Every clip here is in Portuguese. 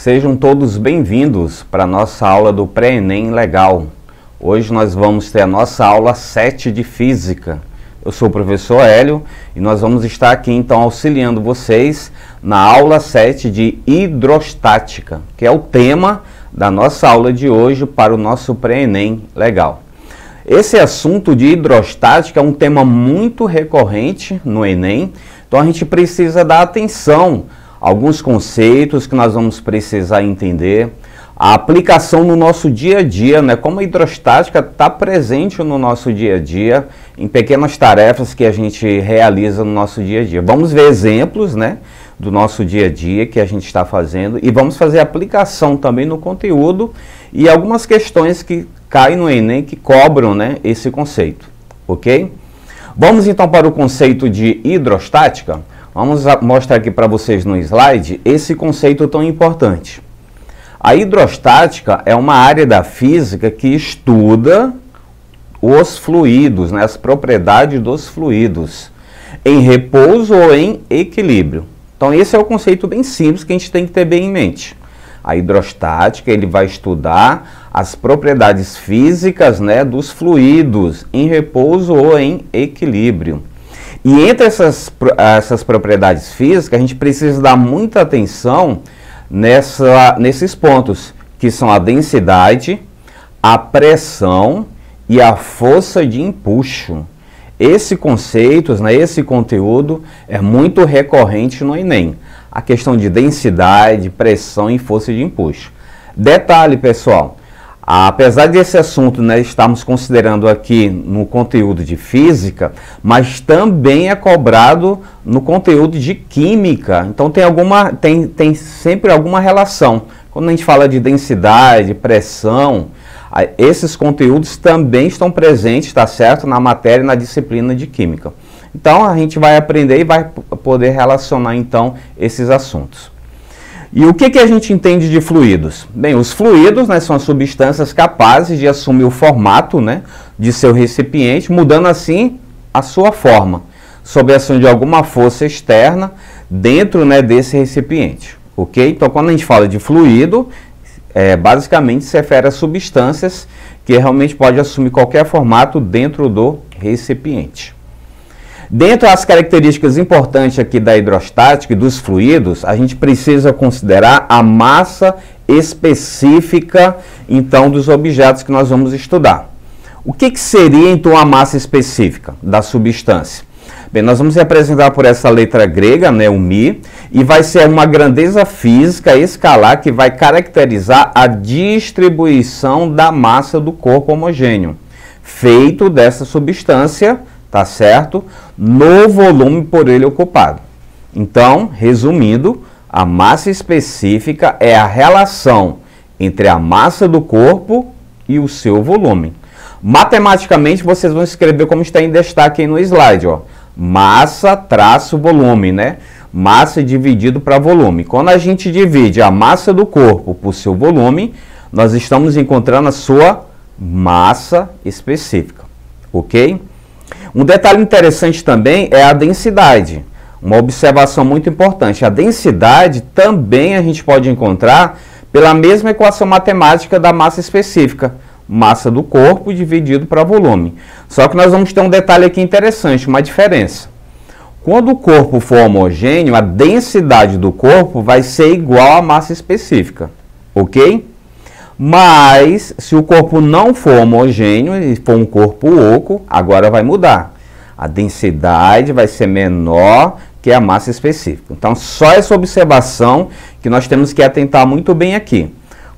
Sejam todos bem-vindos para a nossa aula do Pré-ENEM Legal. Hoje nós vamos ter a nossa aula 7 de Física. Eu sou o professor Hélio e nós vamos estar aqui então auxiliando vocês na aula 7 de Hidrostática, que é o tema da nossa aula de hoje para o nosso Pré-ENEM Legal. Esse assunto de hidrostática é um tema muito recorrente no Enem, então a gente precisa dar atenção a alguns conceitos que nós vamos precisar entender, a aplicação no nosso dia a dia, né? Como a hidrostática está presente no nosso dia a dia, em pequenas tarefas que a gente realiza no nosso dia a dia. Vamos ver exemplos, né, do nosso dia a dia que a gente está fazendo e vamos fazer aplicação também no conteúdo e algumas questões que caem no Enem que cobram, né, esse conceito, ok? Vamos então para o conceito de hidrostática. Vamos mostrar aqui para vocês no slide esse conceito tão importante. A hidrostática é uma área da física que estuda os fluidos, né, as propriedades dos fluidos, em repouso ou em equilíbrio. Então esse é o conceito bem simples que a gente tem que ter bem em mente. A hidrostática, ele vai estudar as propriedades físicas, né, dos fluidos em repouso ou em equilíbrio. E entre essas propriedades físicas, a gente precisa dar muita atenção nesses pontos, que são a densidade, a pressão e a força de empuxo. Esse conceito, né, esse conteúdo é muito recorrente no Enem. A questão de densidade, pressão e força de empuxo. Detalhe, pessoal, apesar desse assunto, né, estamos considerando aqui no conteúdo de física, mas também é cobrado no conteúdo de química. Então tem sempre alguma relação. Quando a gente fala de densidade, pressão, esses conteúdos também estão presentes, tá certo, na matéria, na disciplina de química. Então a gente vai aprender e vai poder relacionar então esses assuntos. E o que a gente entende de fluidos? Bem, os fluidos, né, são as substâncias capazes de assumir o formato, né, de seu recipiente, mudando assim a sua forma, sob a ação de alguma força externa dentro, né, desse recipiente. Ok? Então, quando a gente fala de fluido, basicamente se refere a substâncias que realmente podem assumir qualquer formato dentro do recipiente. Dentre as características importantes aqui da hidrostática e dos fluidos, a gente precisa considerar a massa específica, então, dos objetos que nós vamos estudar. O que seria, então, a massa específica da substância? Bem, nós vamos representar por essa letra grega, né, o μ, e vai ser uma grandeza física escalar que vai caracterizar a distribuição da massa do corpo homogêneo, feito dessa substância, tá certo? No volume por ele ocupado. Então, resumindo, a massa específica é a relação entre a massa do corpo e o seu volume. Matematicamente, vocês vão escrever como está em destaque aí no slide, ó. Massa traço volume, né? Massa dividido para volume. Quando a gente divide a massa do corpo por seu volume, nós estamos encontrando a sua massa específica, ok? Um detalhe interessante também é a densidade. Uma observação muito importante. A densidade também a gente pode encontrar pela mesma equação matemática da massa específica. Massa do corpo dividido para volume. Só que nós vamos ter um detalhe aqui interessante, uma diferença. Quando o corpo for homogêneo, a densidade do corpo vai ser igual à massa específica. Ok? Mas, se o corpo não for homogêneo e for um corpo oco, agora vai mudar. A densidade vai ser menor que a massa específica. Então, só essa observação que nós temos que atentar muito bem aqui.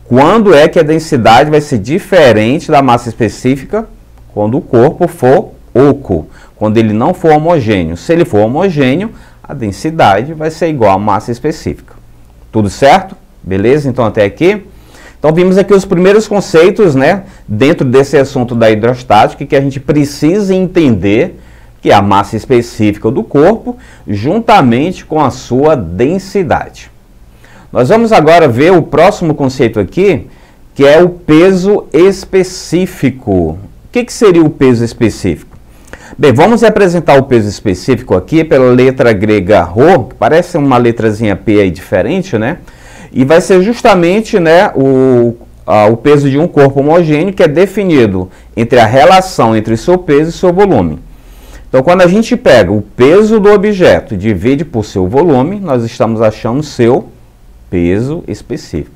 Quando é que a densidade vai ser diferente da massa específica? Quando o corpo for oco, quando ele não for homogêneo. Se ele for homogêneo, a densidade vai ser igual à massa específica. Tudo certo? Beleza? Então, até aqui. Então, vimos aqui os primeiros conceitos, né, dentro desse assunto da hidrostática, que a gente precisa entender, que é a massa específica do corpo, juntamente com a sua densidade. Nós vamos agora ver o próximo conceito aqui, que é o peso específico. O que seria o peso específico? Bem, vamos representar o peso específico aqui pela letra grega ρ, que parece uma letrazinha P aí diferente, né? E vai ser justamente, né, o peso de um corpo homogêneo, que é definido entre a relação entre seu peso e seu volume. Então, quando a gente pega o peso do objeto e divide por seu volume, nós estamos achando seu peso específico.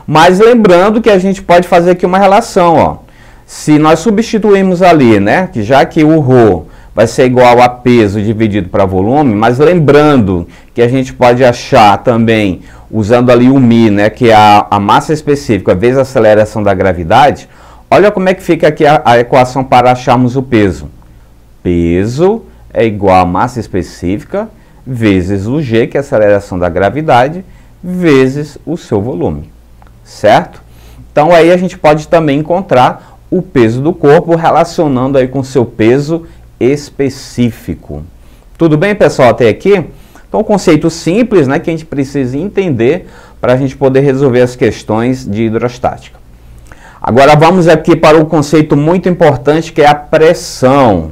Mas lembrando que a gente pode fazer aqui uma relação, ó. Se nós substituirmos ali, né, que já que o ρ vai ser igual a peso dividido para volume, mas lembrando que a gente pode achar também, usando ali o μ, né, que é a massa específica vezes a aceleração da gravidade, olha como é que fica aqui a equação para acharmos o peso. Peso é igual a massa específica vezes o g, que é a aceleração da gravidade, vezes o seu volume, certo? Então aí a gente pode também encontrar o peso do corpo relacionando aí com o seu peso específico. Tudo bem, pessoal, até aqui? Então, um conceito simples, né, que a gente precisa entender para a gente poder resolver as questões de hidrostática. Agora vamos aqui para um conceito muito importante, que é a pressão.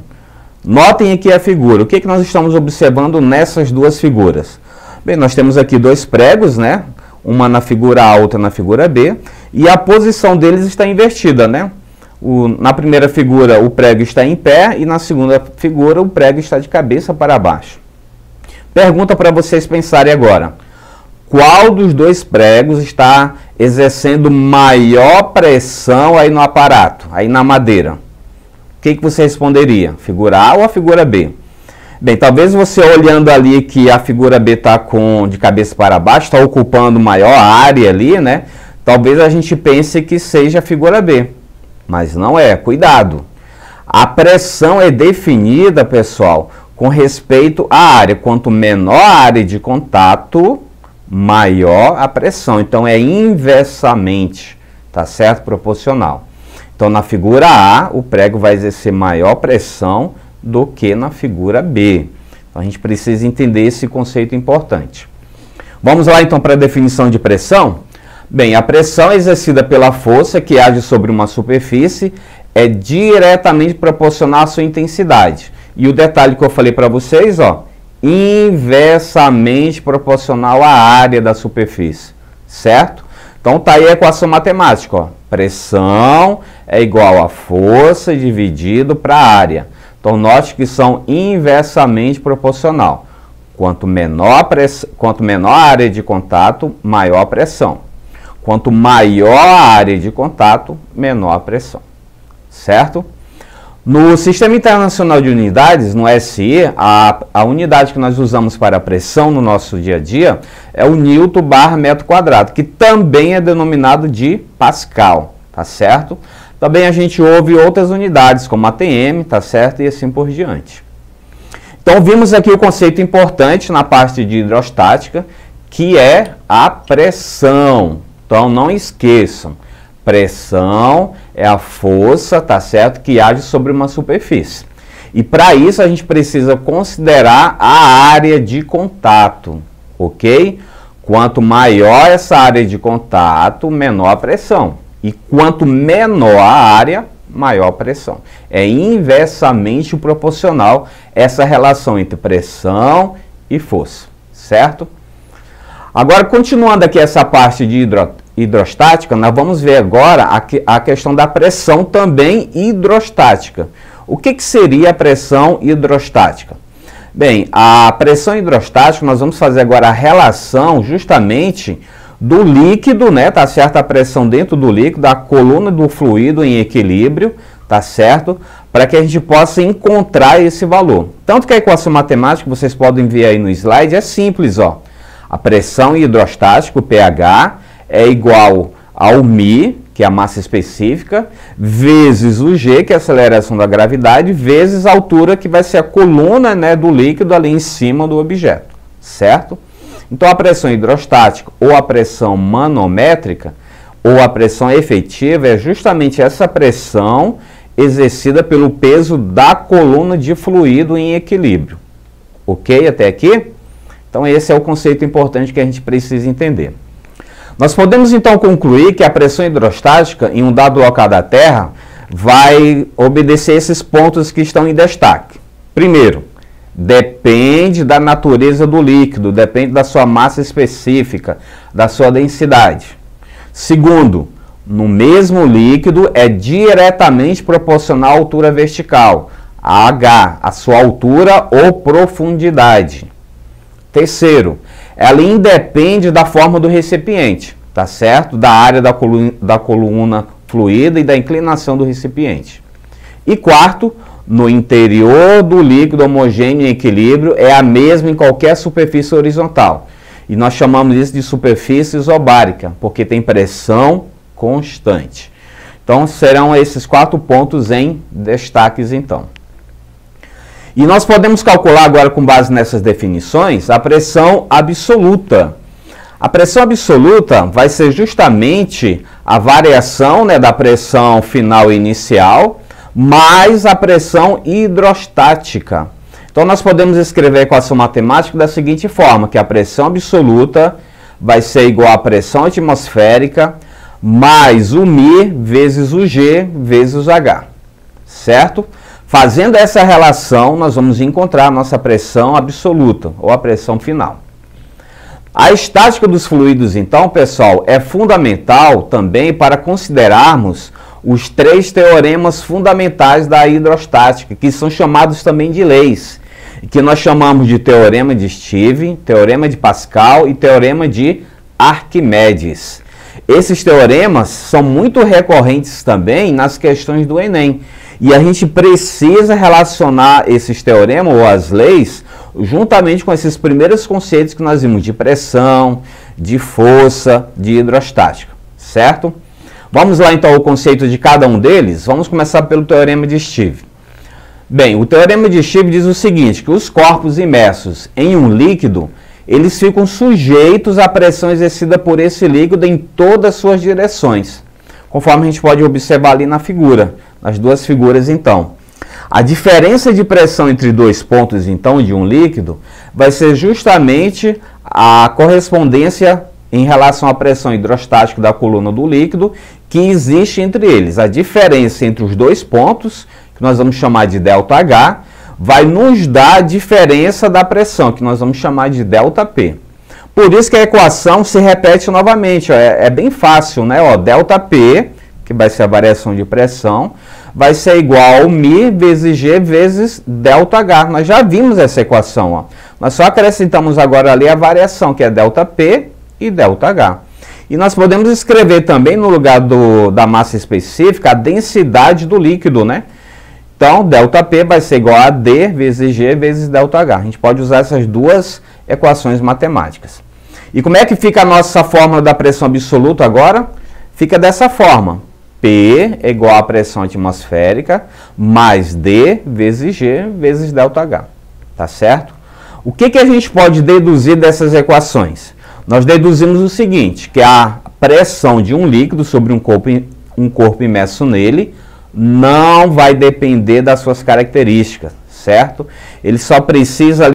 Notem aqui a figura. O que nós estamos observando nessas duas figuras? Bem, nós temos aqui dois pregos, né? Uma na figura A, outra na figura B, e a posição deles está invertida, né? Na primeira figura o prego está em pé e na segunda figura o prego está de cabeça para baixo. Pergunta para vocês pensarem agora. Qual dos dois pregos está exercendo maior pressão aí no aparato, aí na madeira? O que você responderia? Figura A ou a figura B? Bem, talvez você olhando ali que a figura B está de cabeça para baixo, está ocupando maior área ali, né? Talvez a gente pense que seja a figura B, mas não é. Cuidado! A pressão é definida, pessoal, com respeito à área. Quanto menor a área de contato, maior a pressão. Então é inversamente, tá certo? Proporcional. Então, na figura A, o prego vai exercer maior pressão do que na figura B. Então, a gente precisa entender esse conceito importante. Vamos lá, então, para a definição de pressão? Bem, a pressão exercida pela força que age sobre uma superfície é diretamente proporcional à sua intensidade. E o detalhe que eu falei para vocês, ó, inversamente proporcional à área da superfície, certo? Então, tá aí a equação matemática, ó. Pressão é igual a força dividido para a área. Então, note que são inversamente proporcional. Quanto menor a área de contato, maior a pressão. Quanto maior a área de contato, menor a pressão. Certo? No Sistema Internacional de Unidades, no SI, a unidade que nós usamos para pressão no nosso dia a dia é o Newton/metro quadrado, que também é denominado de Pascal, tá certo? Também a gente ouve outras unidades, como a ATM, tá certo? E assim por diante. Então, vimos aqui o conceito importante na parte de hidrostática, que é a pressão. Então, não esqueçam. Pressão é a força, tá certo, que age sobre uma superfície. E para isso a gente precisa considerar a área de contato, ok? Quanto maior essa área de contato, menor a pressão. E quanto menor a área, maior a pressão. É inversamente proporcional essa relação entre pressão e força, certo? Agora, continuando aqui essa parte de hidrostática, nós vamos ver agora a questão da pressão também hidrostática. O que seria a pressão hidrostática? Bem, a pressão hidrostática, nós vamos fazer agora a relação justamente do líquido, né, tá certo? A pressão dentro do líquido, a coluna do fluido em equilíbrio, tá certo? Para que a gente possa encontrar esse valor. Tanto que a equação matemática, vocês podem ver aí no slide, é simples, ó. A pressão hidrostática, o pH, é igual ao μ, que é a massa específica, vezes o g, que é a aceleração da gravidade, vezes a altura, que vai ser a coluna, né, do líquido ali em cima do objeto, certo? Então, a pressão hidrostática ou a pressão manométrica ou a pressão efetiva é justamente essa pressão exercida pelo peso da coluna de fluido em equilíbrio. Ok? Até aqui? Então, esse é o conceito importante que a gente precisa entender. Nós podemos, então, concluir que a pressão hidrostática em um dado local da Terra vai obedecer esses pontos que estão em destaque. Primeiro, Depende da natureza do líquido, depende da sua massa específica, da sua densidade. Segundo, no mesmo líquido é diretamente proporcional à altura vertical, a H, a sua altura ou profundidade. Terceiro, ela independe da forma do recipiente, tá certo? Da área da coluna fluida e da inclinação do recipiente. E quarto, no interior do líquido homogêneo em equilíbrio é a mesma em qualquer superfície horizontal. E nós chamamos isso de superfície isobárica, porque tem pressão constante. Então, serão esses 4 pontos em destaques, então. E nós podemos calcular agora, com base nessas definições, a pressão absoluta. A pressão absoluta vai ser justamente a variação, né, da pressão final e inicial, mais a pressão hidrostática. Então, nós podemos escrever a equação matemática da seguinte forma, que a pressão absoluta vai ser igual à pressão atmosférica mais o μ vezes o G vezes o H, certo? Fazendo essa relação, nós vamos encontrar a nossa pressão absoluta, ou a pressão final. A estática dos fluidos, então, pessoal, é fundamental também para considerarmos os 3 teoremas fundamentais da hidrostática, que são chamados também de leis, que nós chamamos de teorema de Stevens, teorema de Pascal e teorema de Arquimedes. Esses teoremas são muito recorrentes também nas questões do Enem. E a gente precisa relacionar esses teoremas ou as leis juntamente com esses primeiros conceitos que nós vimos de pressão, de força, de hidrostática, certo? Vamos lá então ao conceito de cada um deles. Vamos começar pelo teorema de Stevens. Bem, o teorema de Stevens diz o seguinte, que os corpos imersos em um líquido, eles ficam sujeitos à pressão exercida por esse líquido em todas as suas direções, conforme a gente pode observar ali na figura, nas 2 figuras então. A diferença de pressão entre 2 pontos então de um líquido vai ser justamente a correspondência em relação à pressão hidrostática da coluna do líquido que existe entre eles. A diferença entre os 2 pontos, que nós vamos chamar de ΔH, vai nos dar a diferença da pressão, que nós vamos chamar de ΔP. Por isso que a equação se repete novamente, ó, é bem fácil, né? Ó, ΔP, que vai ser a variação de pressão, vai ser igual ao μ vezes G vezes ΔH. Nós já vimos essa equação, ó. Nós só acrescentamos agora ali a variação, que é ΔP e ΔH. E nós podemos escrever também, no lugar da massa específica, a densidade do líquido, né? Então, ΔP vai ser igual a D vezes G vezes ΔH. A gente pode usar essas 2 equações matemáticas. E como é que fica a nossa fórmula da pressão absoluta agora? Fica dessa forma. P é igual à pressão atmosférica mais D vezes G vezes ΔH. Tá certo? O que a gente pode deduzir dessas equações? Nós deduzimos o seguinte, que a pressão de um líquido sobre um corpo imerso nele não vai depender das suas características, certo? Ele só precisa